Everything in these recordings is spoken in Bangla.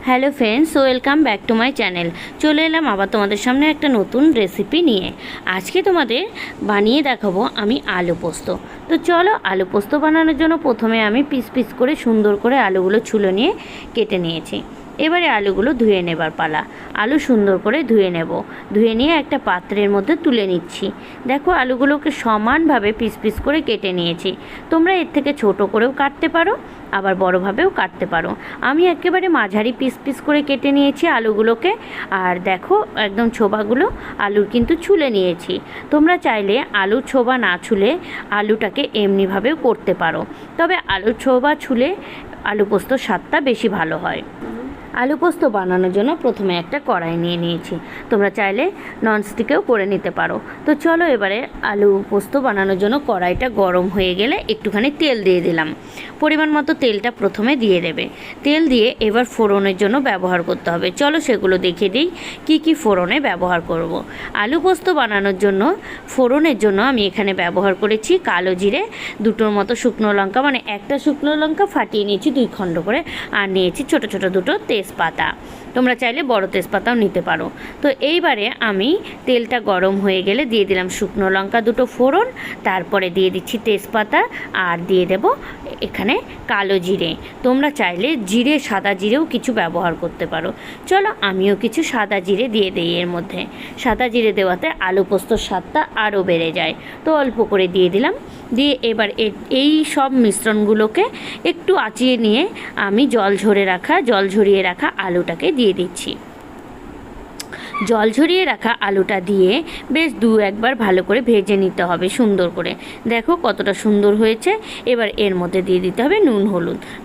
Hello friends, welcome back to my channel. চলে এলাম আবার তোমাদের সামনে একটা নতুন রেসিপি নিয়ে। আজকে তোমাদের বানিয়ে দেখাবো আমি আলু পোস্ত। তো চলো, আলু পোস্ত বানানোর জন্য প্রথমে আমি পিস পিস করে সুন্দর করে আলুগুলো ছুলো নিয়ে কেটে নিয়েছি। এবারে আলুগুলো ধুয়ে নেবার পালা। আলু সুন্দর করে ধুয়ে নেব। ধুয়ে নিয়ে একটা পাত্রের মধ্যে তুলে নিচ্ছি। দেখো, আলুগুলোকে সমানভাবে পিস পিস করে কেটে নিয়েছি। তোমরা এর থেকে ছোট করেও কাটতে পারো, আবার বড়োভাবেও কাটতে পারো। আমি একেবারে মাঝারি পিস পিস করে কেটে নিয়েছি আলুগুলোকে। আর দেখো, একদম ছোবাগুলো আলুর কিন্তু ছুলে নিয়েছি। তোমরা চাইলে আলুর ছোবা না ছুলে আলুটাকে এমনিভাবেও করতে পারো, তবে আলুর ছোবা ছুলে আলু পোস্তর স্বাদটা বেশি ভালো হয়। আলু পোস্ত বানানোর জন্য প্রথমে একটা কড়াই নিয়ে নিয়েছি। তোমরা চাইলে ননস্টিকেও করে নিতে পারো। তো চলো, এবারে আলু পোস্ত বানানোর জন্য কড়াইটা গরম হয়ে গেলে একটুখানি তেল দিয়ে দিলাম। পরিমাণ মতো তেলটা প্রথমে দিয়ে দেবে। তেল দিয়ে এবার ফোড়নের জন্য ব্যবহার করতে হবে। চলো সেগুলো দেখিয়ে দিই কি কি ফোড়নে ব্যবহার করব। আলু পোস্ত বানানোর জন্য ফোড়নের জন্য আমি এখানে ব্যবহার করেছি কালো জিরে, দুটোর মতো শুকনো লঙ্কা, মানে একটা শুকনো লঙ্কা ফাটিয়ে নিয়েছি 2 খণ্ড করে, আর নিয়েছি ছোট ছোট দুটো তেজপাতা। তোমরা চাইলে বড় তেজপাতাও নিতে পারো। তো এইবারে আমি তেলটা গরম হয়ে গেলে দিয়ে দিলাম শুকনো লঙ্কা দুটো ফোড়ন, তারপরে দিয়ে দিচ্ছি তেজপাতা, আর দিয়ে দেব এখানে কালো জিরে। তোমরা চাইলে জিরে, সাদা জিরেও কিছু ব্যবহার করতে পারো। চলো, আমিও কিছু সাদা জিরে দিয়ে দিই এর মধ্যে। সাদা জিরে দেওয়াতে আলু পোস্তর স্বাদটা আরও বেড়ে যায়। তো অল্প করে দিয়ে দিলাম। দিয়ে এবার এই সব মিশ্রণগুলোকে একটু আঁচিয়ে নিয়ে আমি জল ঝরিয়ে রাখা আলুটাকে দিয়ে দিচ্ছি। জল ঝরিয়ে রাখা আলুটা দিয়ে বেশ 2-1 বার ভালো করে ভেজে নিতে হবে সুন্দর করে। দেখো কতটা সুন্দর হয়েছে। এবার এর মধ্যে দিয়ে দিতে হবে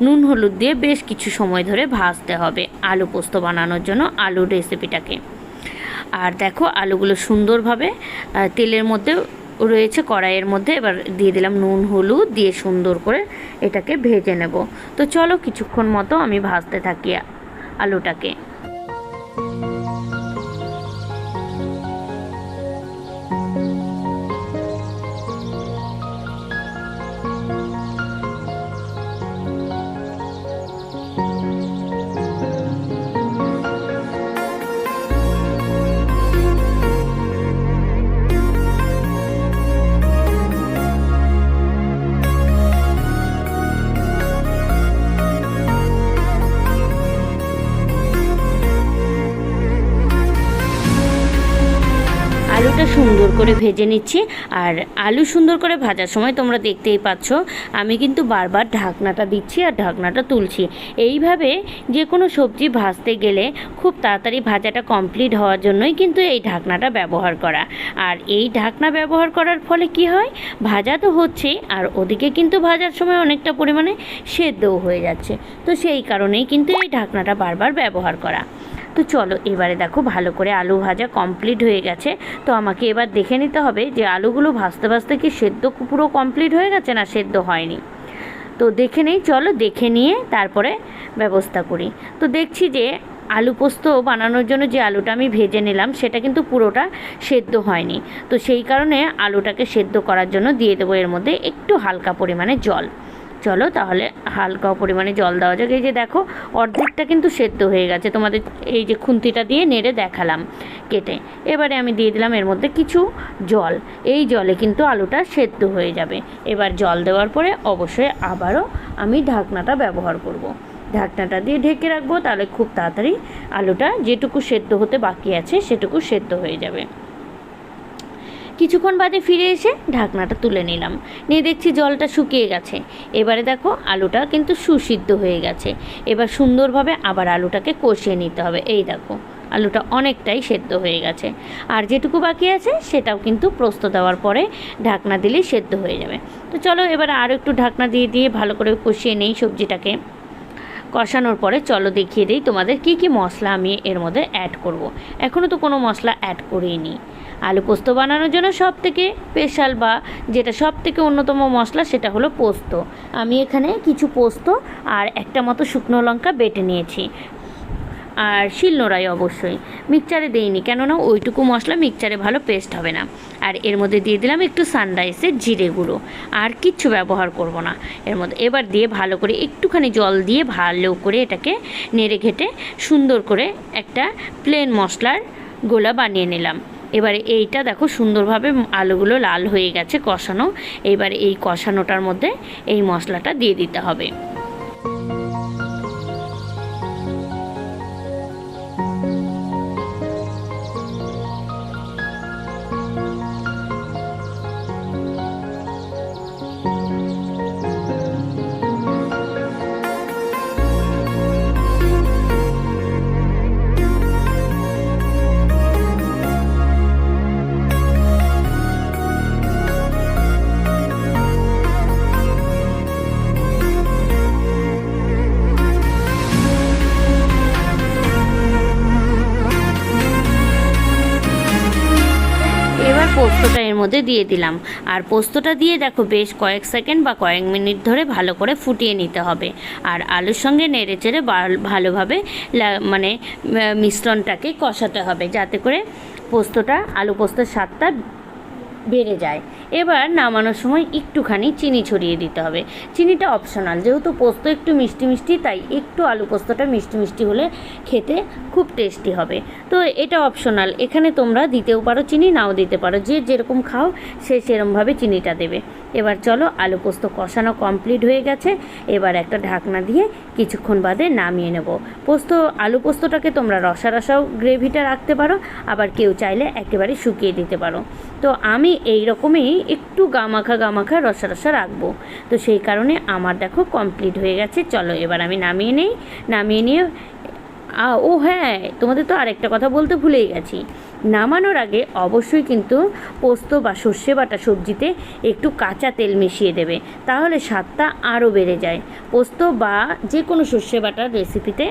নুন হলুদ দিয়ে বেশ কিছু সময় ধরে ভাজতে হবে আলু পোস্ত বানানোর জন্য আলুর রেসিপিটাকে। আর দেখো, আলুগুলো সুন্দরভাবে তেলের মধ্যে রয়েছে কড়াইয়ের মধ্যে। এবার দিয়ে দিলাম নুন হলুদ দিয়ে সুন্দর করে এটাকে ভেজে নেব। তো চলো, কিছুক্ষণ মতো আমি ভাজতে থাকি আলুটাকে। আলুটা সুন্দর করে ভেজে নিচ্ছি। আর আলু সুন্দর করে ভাজার সময় তোমরা দেখতেই পাচ্ছ আমি কিন্তু বারবার ঢাকনাটা দিচ্ছি আর ঢাকনাটা তুলছি। এইভাবে যে কোনো সবজি ভাজতে গেলে খুব তাড়াতাড়ি ভাজাটা কমপ্লিট হওয়ার জন্যই কিন্তু এই ঢাকনাটা ব্যবহার করা। আর এই ঢাকনা ব্যবহার করার ফলে কি হয়, ভাজা তো হচ্ছেই, আর ওদিকে কিন্তু ভাজার সময় অনেকটা পরিমাণে সেদ্ধও হয়ে যাচ্ছে। তো সেই কারণেই কিন্তু এই ঢাকনাটা বারবার ব্যবহার করা। তো চলো, এবারে দেখো ভালো করে আলু ভাজা কমপ্লিট হয়ে গেছে। তো আমাকে এবার দেখে নিতে হবে যে আলুগুলো ভাজতে ভাজতে কি সেদ্ধ পুরো কমপ্লিট হয়ে গেছে না সেদ্ধ হয়নি। তো দেখে নেই, চলো দেখে নিয়ে তারপরে ব্যবস্থা করি। তো দেখছি যে আলু পোস্ত বানানোর জন্য যে আলুটা আমি ভেজে নিলাম সেটা কিন্তু পুরোটা সেদ্ধ হয়নি। তো সেই কারণে আলুটাকে সেদ্ধ করার জন্য দিয়ে দেবো এর মধ্যে একটু হালকা পরিমাণে জল। চলো তাহলে হালকা পরিমাণে জল দেওয়া যাক। এই যে দেখো, অর্ধেকটা কিন্তু সেদ্ধ হয়ে গেছে। তোমাদের এই যে খুন্তিটা দিয়ে নেড়ে দেখালাম কেটে। এবারে আমি দিয়ে দিলাম এর মধ্যে কিছু জল। এই জলে কিন্তু আলুটা সেদ্ধ হয়ে যাবে। এবার জল দেওয়ার পরে অবশ্যই আবারও আমি ঢাকনাটা ব্যবহার করব। ঢাকনাটা দিয়ে ঢেকে রাখবো, তাহলে খুব তাড়াতাড়ি আলুটা যেটুকু সেদ্ধ হতে বাকি আছে সেটুকু সেদ্ধ হয়ে যাবে। কিছুক্ষণ বাদে ফিরে এসে ঢাকনাটা তুলে নিলাম। নিয়ে দেখছি জলটা শুকিয়ে গেছে। এবারে দেখো আলুটা কিন্তু সুসিদ্ধ হয়ে গেছে। এবার সুন্দরভাবে আবার আলুটাকে কষিয়ে নিতে হবে। এই দেখো, আলুটা অনেকটাই সেদ্ধ হয়ে গেছে। আর যেটুকু বাকি আছে সেটাও কিন্তু পোস্ত দেওয়ার পরে ঢাকনা দিলেই সেদ্ধ হয়ে যাবে। তো চলো, এবার আরও একটু ঢাকনা দিয়ে ভালো করে কষিয়ে নেই সবজিটাকে। কষানোর পরে চলো দেখিয়ে দিই তোমাদের কি কি মশলা আমি এর মধ্যে অ্যাড করব। এখনও তো কোনো মশলা অ্যাড করিনি। আলু পোস্ত বানানোর জন্য সবথেকে স্পেশাল বা যেটা সবথেকে অন্যতম মশলা সেটা হলো পোস্ত। আমি এখানে কিছু পোস্ত আর একটা মতো শুকনো লঙ্কা বেটে নিয়েছি। আর শিলনোড়ায় অবশ্যই, মিক্সচারে দিইনি, কেননা ওইটুকু মশলা মিক্সচারে ভালো পেস্ট হবে না। আর এর মধ্যে দিয়ে দিলাম একটু সানরাইসের জিরে গুঁড়ো, আর কিচ্ছু ব্যবহার করব না এর মধ্যে। এবার দিয়ে ভালো করে একটুখানি জল দিয়ে ভালো করে এটাকে নেড়ে ঘেটে সুন্দর করে একটা প্লেন মশলার গোলা বানিয়ে নিলাম। এবারে এইটা দেখো সুন্দরভাবে আলুগুলো লাল হয়ে গেছে কষানো। এবারে এই কষানোটার মধ্যে এই মশলাটা দিয়ে দিতে হবে। এবার পোস্তটা এর মধ্যে দিয়ে দিলাম, আর পোস্তটা দিয়ে দেখো বেশ কয়েক সেকেন্ড বা কয়েক মিনিট ধরে ভালো করে ফুটিয়ে নিতে হবে। আর আলুর সঙ্গে নেড়ে চেড়ে ভালোভাবে মানে মিশ্রণটাকে কষাতে হবে, যাতে করে পোস্তটা আলু পোস্তের স্বাদটা বেড়ে যায়। এবার নামানোর সময় একটুখানি চিনি ছড়িয়ে দিতে হবে। চিনিটা অপশনাল, যেহেতু পোস্ত একটু মিষ্টি মিষ্টি, তাই একটু আলু পোস্তটা মিষ্টি মিষ্টি হলে খেতে খুব টেস্টি হবে। তো এটা অপশনাল, এখানে তোমরা দিতেও পারো চিনি, নাও দিতে পারো, যে যেরকম খাও সে সেরকমভাবে চিনিটা দেবে। এবার চলো, আলু পোস্ত কষানো কমপ্লিট হয়ে গেছে। এবার একটা ঢাকনা দিয়ে কিছুক্ষণ বাদে নামিয়ে নেব। আলু পোস্তটাকে তোমরা রসা রসাও গ্রেভিটা রাখতে পারো, আবার কেউ চাইলে একেবারে শুকিয়ে দিতে পারো। তো আমি এই রকমই একটু গামাখা রসা রসা রাখবো। তো সেই কারণে আমার দেখো কমপ্লিট হয়ে গেছে। চলো এবার আমি নামিয়ে নিয়ে ও হ্যাঁ, তোমাদের তো আরেকটা কথা বলতে ভুলেই গেছি। নামানোর আগে অবশ্যই কিন্তু পোস্ত বা সর্ষে বাটা সবজিতে একটু কাঁচা তেল মিশিয়ে দেবে, তাহলে স্বাদটা আরও বেড়ে যায়। পোস্ত বা যে কোনো সর্ষে বাটার রেসিপিতে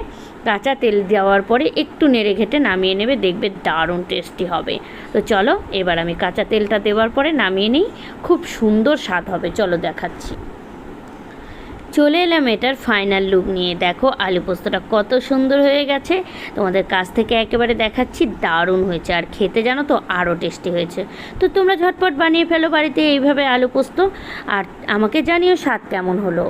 কাঁচা তেল দেওয়ার পরে একটু নেড়ে ঘেটে নামিয়ে নেবে, দেখবে দারুণ টেস্টি হবে। তো চলো এবার আমি কাঁচা তেলটা দেওয়ার পরে নামিয়ে নিই, খুব সুন্দর স্বাদ হবে। চলো দেখাচ্ছি। চলে এলাম এটার ফাইনাল লুক নিয়ে। দেখো আলু পোস্তটা কত সুন্দর হয়ে গেছে, তোমাদের কাছ থেকে একেবারে দেখাচ্ছি, দারুণ হয়েছে। আর খেতে জানো তো আরও টেস্টি হয়েছে। তো তোমরা ঝটপট বানিয়ে ফেলো বাড়িতে এইভাবে আলু পোস্ত, আর আমাকে জানিও স্বাদ কেমন হলো।